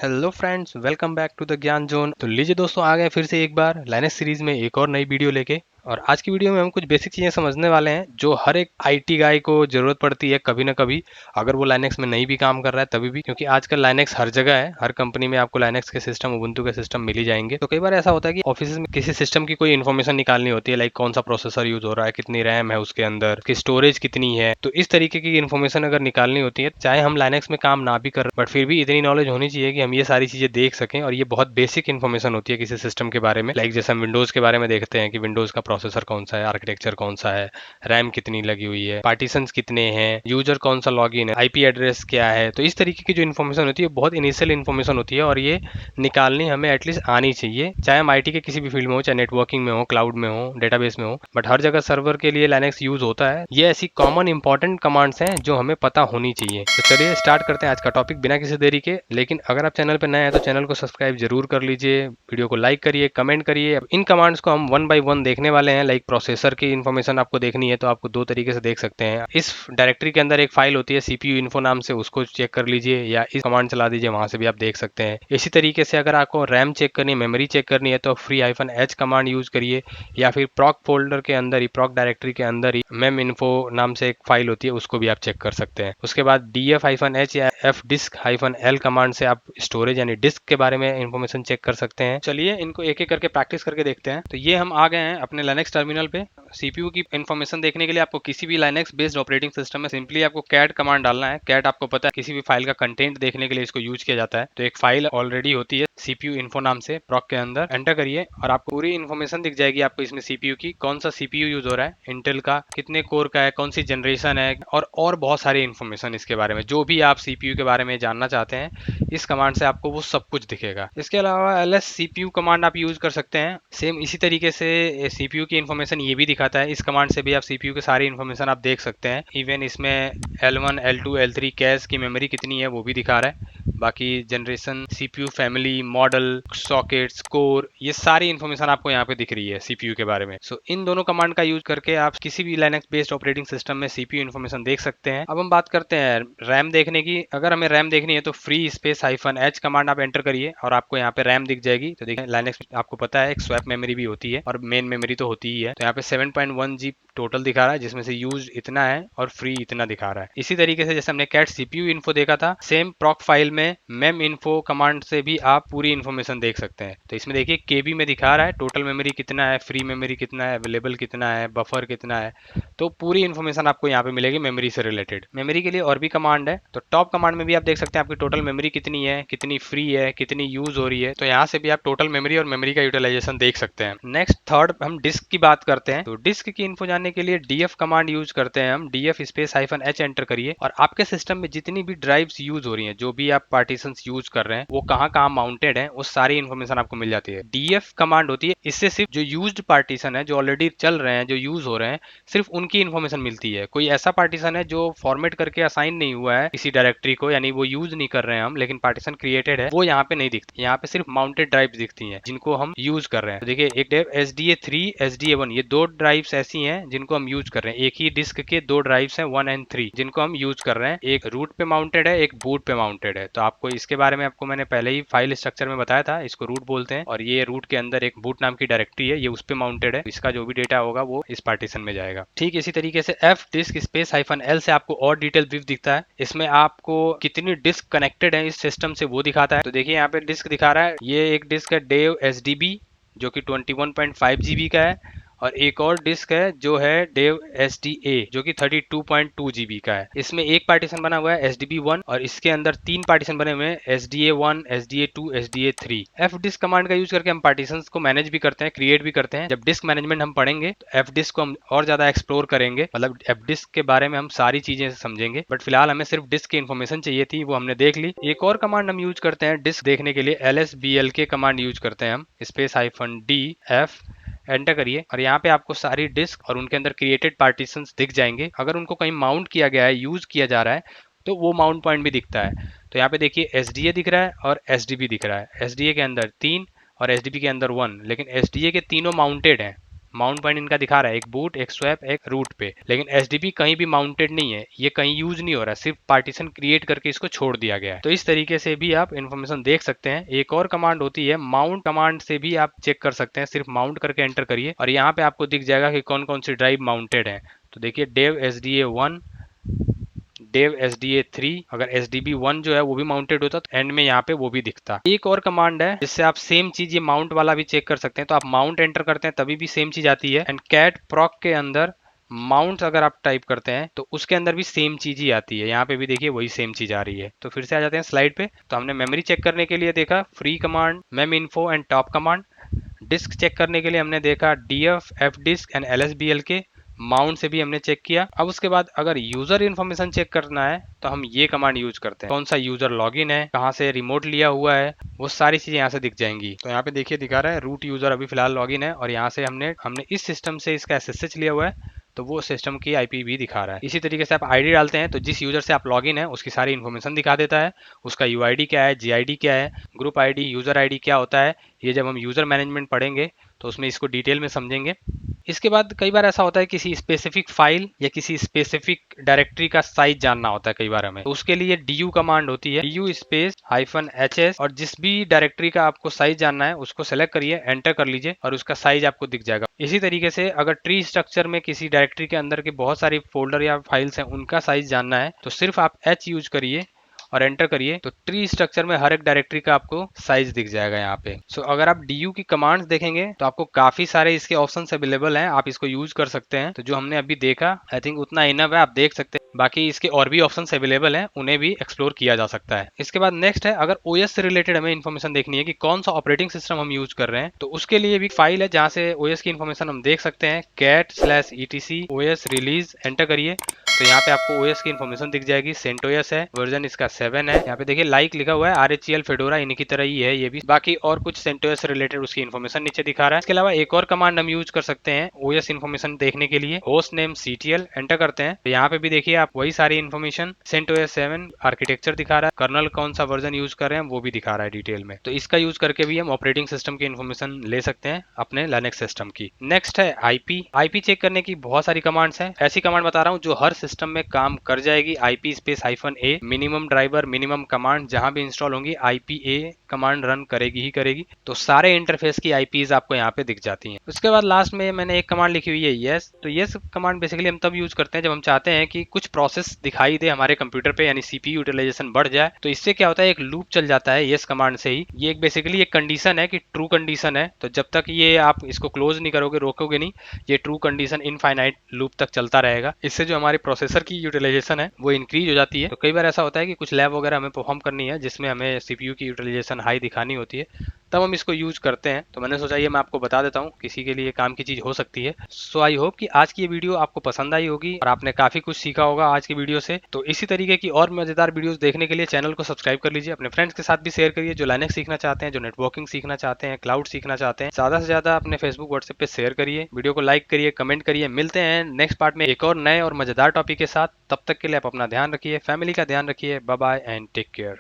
Hello friends, welcome back to the Gyan zone. तो लीजिए दोस्तों, आ गए फिर से एक बार लाइनेक्स सीरीज में एक और नई वीडियो लेके। और आज की वीडियो में हम कुछ बेसिक चीज़ें समझने वाले हैं जो हर एक आईटी गाय को ज़रूरत पड़ती है कभी ना कभी, अगर वो लाइनेक्स में नहीं भी काम कर रहा है तभी भी, क्योंकि आजकल लाइनेक्स हर जगह है। हर कंपनी में आपको लाइनेक्स के सिस्टम, उबुंटू के सिस्टम मिल ही जाएंगे। तो कई बार ऐसा होता है कि ऑफिस में किसी सिस्टम की कोई इन्फॉर्मेशन निकालनी होती है, लाइक कौन सा प्रोसेसर यूज हो रहा है, कितनी रैम है उसके अंदर, उसकी स्टोरेज कितनी है। तो इस तरीके की इन्फॉर्मेशन अगर निकालनी होती है, चाहे हम लाइनेक्स में काम ना भी कर, बट फिर भी इतनी नॉलेज होनी चाहिए कि हम ये सारी चीजें देख सकें। और ये बहुत बेसिक इन्फॉर्मेशन होती है किसी सिस्टम के बारे में। लाइक जैसे हम विंडोज के बारे में देखते हैं कि विंडोज का प्रोसेसर कौन सा है, आर्किटेक्चर कौन सा है, रैम कितनी लगी हुई है, पार्टीशंस कितने हैं, यूजर कौन सा लॉगिन है, आईपी एड्रेस क्या है। तो इस तरीके की जो इन्फॉर्मेशन होती है बहुत इनिशियल इन्फॉर्मेशन होती है और ये निकालनी हमें एटलीस्ट आनी चाहिए, चाहे हम आईटी के किसी भी फील्ड में हो, चाहे नेटवर्किंग में हो, क्लाउड में हो, डेटाबेस में हो। बट हर जगह सर्वर के लिए लाइनेक्स यूज होता है। ये ऐसी कॉमन इंपॉर्टेंट कमांड्स हैं जो हमें पता होनी चाहिए। तो चलिए स्टार्ट करते हैं आज का टॉपिक बिना किसी देरी के। लेकिन अगर आप चैनल पर नए हैं तो चैनल को सब्सक्राइब जरूर कर लीजिए, वीडियो को लाइक करिए, कमेंट करिए। इन कमांड्स को हम वन बाय वन देखने वाले हैं। लाइक प्रोसेसर की इन्फॉर्मेशन आपको देखनी है तो आपको दो तरीके से देख सकते हैं। इस डायरेक्टरी के अंदर एक फाइल होती है सीपीयू इन्फो नाम से, उसको चेक कर लीजिए, या इस कमांड चला दीजिए, वहां से भी आप देख सकते हैं। इसी तरीके से अगर आपको रैम चेक करनी है, मेमोरी चेक करनी है, तो free-h कमांड यूज करिए, या फिर प्रॉक फोल्डर के अंदर ही, प्रॉक डायरेक्टरी के अंदर ही मेम इन्फो नाम से एक फाइल होती है, उसको भी आप चेक कर सकते हैं। उसके बाद df-h या fdisk-l कमांड से आप स्टोरेज यानी डिस्क के बारे में इंफॉर्मेशन चेक कर सकते हैं। चलिए इनको एक एक करके प्रैक्टिस करके देखते हैं। तो ये हम आ गए हैं अपने लाइनेक्स टर्मिनल पे। सीपीयू की इन्फॉर्मेशन देखने के लिए आपको किसी भी लाइनेक्स बेस्ड ऑपरेटिंग सिस्टम में सिंपली आपको कैट कमांड डालना है। कैट आपको पता है किसी भी फाइल का कंटेंट देखने के लिए इसको यूज किया जाता है। तो एक फाइल ऑलरेडी होती है सीपीयू इन्फो नाम से, प्रॉक के अंदर एंटर करिए और आपको पूरी इन्फॉर्मेशन दिख जाएगी। आपको इसमें सीपीयू की कौन सा सीपीयू यूज हो रहा है, इंटेल का, कितने कोर का है, कौन सी जनरेशन है, और बहुत सारी इन्फॉर्मेशन इसके बारे में। जो भी आप सीपीयू के बारे में जानना चाहते हैं, इस कमांड से आपको वो सब कुछ दिखेगा। इसके अलावा ls सीपीयू कमांड आप यूज कर सकते हैं। सेम इसी तरीके से सीपीयू की इन्फॉर्मेशन ये भी दिखाता है। इस कमांड से भी आप सीपीयू की सारी इन्फॉर्मेशन आप देख सकते हैं। इवन इसमें L1 L2 L3 कैश की मेमोरी कितनी है वो भी दिखा रहा है। बाकी generation, CPU family, model, sockets, core, ये सारी इन्फॉर्मेशन आपको यहाँ पे दिख रही है सीपीयू के बारे में। सो इन दोनों कमांड का यूज करके आप किसी भी लाइनेक्स बेस्ड ऑपरेटिंग सिस्टम में सीपीयू इन्फॉर्मेशन देख सकते हैं। अब हम बात करते हैं रैम देखने की। अगर हमें रैम देखनी है तो free-h कमांड आप एंटर करिए और आपको यहाँ पे रैम दिख जाएगी। तो देखिए लाइनेक्स आपको पता है एक स्वैप मेमोरी भी होती है और मेन मेमोरी तो होती ही है। तो यहाँ पे 7.1 जी टोटल दिखा रहा है, जिसमें से यूज इतना है और फ्री इतना दिखा रहा है। इसी तरीके से जैसे हमने कैट सीपीयू इन्फो देखा था, सेम प्रॉक फाइल में मेम इन्फो कमांड से भी आप पूरी इन्फॉर्मेशन देख सकते हैं। तो इसमें देखिए केबी में दिखा रहा है टोटल मेमोरी कितना है, फ्री मेमोरी कितना है, अवेलेबल कितना है, बफर कितना है। तो पूरी इन्फॉर्मेशन आपको यहाँ पे मिलेगी मेमोरी से रिलेटेड। मेमोरी के लिए और भी कमांड है। तो टॉप कमांड में भी आप देख सकते हैं आपकी टोटल मेमोरी कितनी है, कितनी फ्री है, कितनी यूज हो रही है। तो यहाँ से भी आप टोटल मेमोरी और मेमोरी का यूटिलाइजेशन देख सकते हैं। नेक्स्ट थर्ड हम डिस्क की बात करते हैं। तो डिस्क की इन्फो जानने के लिए df कमांड यूज करते हैं हम। df-h एंटर करिए और आपके सिस्टम में जितनी भी ड्राइव्स यूज हो रही हैं, जो भी आप पार्टीशंस यूज कर रहे हैं, वो कहाँ कहाँ माउंटेड है, वो सारी इन्फॉर्मेशन आपको मिल जाती है। df कमांड होती है, इससे सिर्फ जो यूज्ड पार्टीशन है, जो ऑलरेडी चल रहे हैं, जो यूज हो रहे हैं, सिर्फ उनकी इन्फॉर्मेशन मिलती है। कोई ऐसा पार्टीशन है जो फॉर्मेट करके असाइन नहीं हुआ है किसी डायरेक्टरी को, यानी वो यूज नहीं कर रहे हैं हम, लेकिन पार्टीशन क्रिएटेड है, वो यहाँ पे नहीं दिखती। यहाँ पे सिर्फ माउंटेड ड्राइव्स दिखती हैं जिनको हम यूज कर रहे हैं। तो देखिए एक ड्राइव SDA3, SDA1, ये दो ड्राइव्स ऐसी हैं जिनको हम यूज कर रहे हैं। एक ही डिस्क के दो ड्राइव्स हैं 1 और 3 जिनको हम यूज कर रहे हैं। एक रूट पे माउंटेड है, एक बूट पे माउंटेड है। तो आपको इसके बारे में आपको मैंने पहले ही फाइल स्ट्रक्चर में बताया था, इसको रूट बोलते हैं। और ये रूट के अंदर एक बूट नाम की डायरेक्टरी है, ये उस पे माउंटेड है। इसका जो भी डेटा होगा वो इस पार्टीशन में जाएगा। ठीक इसी तरीके से fdisk-l से आपको और डिटेल व्यू दिखता है। इसमें आपको कितनी डिस्क कनेक्टेड है इस सिस्टम से वो दिखाता है। तो देखिए यहाँ पे डिस्क दिखा रहा है, ये एक डिस्क है डेव SDB जो कि 21.5 GB का है, और एक और डिस्क है जो है डेव SDA जो कि 32.2 GB का है। इसमें एक पार्टीशन बना हुआ है SDB1 और इसके अंदर तीन पार्टीशन बने हुए हैं SDA1, SDA2, SDA3। fdisk command का यूज करके हम पार्टीशंस को मैनेज भी करते हैं, क्रिएट भी करते हैं। जब डिस्क मैनेजमेंट हम पढ़ेंगे तो fdisk को हम और ज्यादा एक्सप्लोर करेंगे, मतलब fdisk के बारे में हम सारी चीजें समझेंगे। बट फिलहाल हमें सिर्फ डिस्क की इन्फॉर्मेशन चाहिए थी, वो हमने देख ली। एक और कमांड हम यूज करते हैं डिस्क देखने के लिए, lsblk कमांड यूज करते हैं हम, -df एंटर करिए और यहाँ पे आपको सारी डिस्क और उनके अंदर क्रिएटेड पार्टीशंस दिख जाएंगे। अगर उनको कहीं माउंट किया गया है, यूज किया जा रहा है, तो वो माउंट पॉइंट भी दिखता है। तो यहाँ पे देखिए SDA दिख रहा है और SDB दिख रहा है। SDA के अंदर 3 और SDB के अंदर 1, लेकिन SDA के तीनों माउंटेड हैं। माउंट पॉइंट इनका दिखा रहा है, एक बूट, एक स्वैप, एक रूट पे, लेकिन एसडीपी कहीं भी माउंटेड नहीं है, ये कहीं यूज नहीं हो रहा है, सिर्फ पार्टीशन क्रिएट करके इसको छोड़ दिया गया है। तो इस तरीके से भी आप इन्फॉर्मेशन देख सकते हैं। एक और कमांड होती है माउंट कमांड, से भी आप चेक कर सकते हैं। सिर्फ माउंट करके एंटर करिए और यहाँ पे आपको दिख जाएगा कि कौन कौन सी ड्राइव माउंटेड है। तो देखिए डेव SDA1, डेव SDA3, अगर SDB1 जो है वो भी माउंटेड होता तो एंड में यहाँ पे वो भी दिखता। एक और कमांड है जिससे आप सेम चीज ये माउंट वाला भी चेक कर सकते हैं। तो आप माउंट एंटर करते हैं तभी भी सेम चीज आती है, एंड कैट प्रॉक के अंदर माउंट अगर आप टाइप करते हैं तो उसके अंदर भी सेम चीज ही आती है। यहाँ पे भी देखिए वही सेम चीज आ रही है। तो फिर से आ जाते हैं स्लाइड पे। तो हमने मेमोरी चेक करने के लिए देखा free command, mem info and top command. Disk check करने के लिए हमने देखा DF, FDisk and LSBLK। Mount से भी हमने चेक किया। अब उसके बाद अगर यूजर इन्फॉर्मेशन चेक करना है तो हम ये कमांड यूज करते हैं। कौन सा यूजर लॉगिन है, कहाँ से रिमोट लिया हुआ है, वो सारी चीजें यहाँ से दिख जाएंगी। तो यहाँ पे देखिए दिखा रहा है रूट यूजर अभी फिलहाल लॉगिन है, और यहाँ से हमने इस सिस्टम से इसका SSH लिया हुआ है, तो वो सिस्टम की IP भी दिखा रहा है। इसी तरीके से आप ID डालते हैं तो जिस यूजर से आप लॉगिन है उसकी सारी इन्फॉर्मेशन दिखा देता है। उसका UID क्या है, GID क्या है, ग्रुप ID, यूजर ID क्या होता है, ये जब हम यूजर मैनेजमेंट पढ़ेंगे तो उसमें इसको डिटेल में समझेंगे। इसके बाद कई बार ऐसा होता है किसी स्पेसिफिक फाइल या किसी स्पेसिफिक डायरेक्टरी का साइज जानना होता है कई बार हमें, तो उसके लिए DU कमांड होती है, DU स्पेस -HS, और जिस भी डायरेक्टरी का आपको साइज जानना है उसको सेलेक्ट करिए, एंटर कर लीजिए और उसका साइज आपको दिख जाएगा। इसी तरीके से अगर ट्री स्ट्रक्चर में किसी डायरेक्टरी के अंदर के बहुत सारी फोल्डर या फाइल्स हैं उनका साइज जानना है तो सिर्फ आप H यूज करिए और एंटर करिए, तो ट्री स्ट्रक्चर में हर एक डायरेक्टरी का आपको साइज दिख जाएगा यहाँ पे। सो अगर आप DU की कमांड्स देखेंगे तो आपको काफी सारे इसके ऑप्शंस अवेलेबल हैं, आप इसको यूज कर सकते हैं। तो जो हमने अभी देखा आई थिंक उतना इनफ है, आप देख सकते हैं। बाकी इसके और भी ऑप्शंस अवेलेबल हैं, उन्हें भी एक्सप्लोर किया जा सकता है। इसके बाद नेक्स्ट है, अगर OS से रिलेटेड हमें इन्फॉर्मेशन देखनी है कि कौन सा ऑपरेटिंग सिस्टम हम यूज कर रहे हैं, तो उसके लिए भी फाइल है जहाँ से OS की इन्फॉर्मेशन हम देख सकते हैं। cat/etc OS रिलीज, एंटर करिए तो यहाँ पे आपको OS की इन्फॉर्मेशन दिख जाएगी। CentOS है, वर्जन इसका 7 है। यहाँ पे देखिए लाइक लिखा हुआ है, RHEL फेडोरा इन्हीं की तरह ही है ये भी। बाकी और कुछ CentOS से रिलेटेड उसकी इन्फॉर्मेशन नीचे दिखा रहा है। इसके अलावा एक और कमांड हम यूज कर सकते हैं OS इन्फॉर्मेशन देखने के लिए, होस्ट नेम CTL, एंटर करते हैं तो यहाँ पे भी देखिए आप वही सारी इन्फॉर्मेशन, CentOS 7 आर्किटेक्चर दिखा रहा है, कर्नल कौन सा वर्जन यूज कर रहे हैं वो भी दिखा रहा है डिटेल में। तो इसका यूज करके भी हम ऑपरेटिंग सिस्टम की इन्फॉर्मेशन ले सकते हैं अपने लिनक्स सिस्टम की। नेक्स्ट है IP चेक करने की बहुत सारी कमांड्स हैं। ऐसी कमांड बता रहा हूँ जो हर सिस्टम में काम कर जाएगी। IP space -A, minimum driver, minimum command जहां भी इंस्टॉल होंगी IPA कमांड रन करेगी ही करेगी। तो सारे इंटरफेस की IPs आपको यहाँ पे दिख जाती हैं। उसके बाद लास्ट में मैंने एक कमांड लिखी हुई है yes। तो yes कमांड बेसिकली हम तब यूज करते हैं जब हम चाहते हैं कि कुछ प्रोसेस दिखाई दे हमारे कंप्यूटर पे, यानी CPU यूटिलाइजेशन बढ़ जाए। तो इससे क्या होता है, एक लूप चल जाता है yes कमांड से ही। ये एक बेसिकली एक कंडीशन है कि ट्रू कंडीशन है, तो जब तक ये आप इसको क्लोज नहीं करोगे, रोकोगे नहीं, ये ट्रू कंडीशन इनफाइनाइट लूप तक चलता रहेगा। इससे जो हमारे प्रोसेसर की यूटिलाइजेशन है वो इंक्रीज हो जाती है। तो कई बार ऐसा होता है कि कुछ लैब वगैरह हमें परफॉर्म करनी है जिसमें हमें CPU की यूटिलाइजेशन हाई दिखानी होती है, तब हम इसको यूज करते हैं। तो मैंने सोचा ये मैं आपको बता देता हूँ, किसी के लिए काम की चीज हो सकती है। सो आई होप कि आज की ये वीडियो आपको पसंद आई होगी और आपने काफी कुछ सीखा होगा आज की वीडियो से। तो इसी तरीके की और मजेदार वीडियोस देखने के लिए चैनल को सब्सक्राइब कर लीजिए, अपने फ्रेंड्स के साथ भी शेयर करिए जो लाइनेक्स सीखना चाहते हैं, जो नेटवर्किंग सीखना चाहते हैं, क्लाउड सीखना चाहते हैं। ज्यादा से ज्यादा अपने फेसबुक, व्हाट्सएप पे शेयर करिए, वीडियो को लाइक करिए, कमेंट करिए। मिलते हैं नेक्स्ट पार्ट में एक और नए और मजेदार टॉपिक के साथ। तब तक के लिए आप अपना ध्यान रखिए, फैमिली का ध्यान रखिए। Bye bye and take care.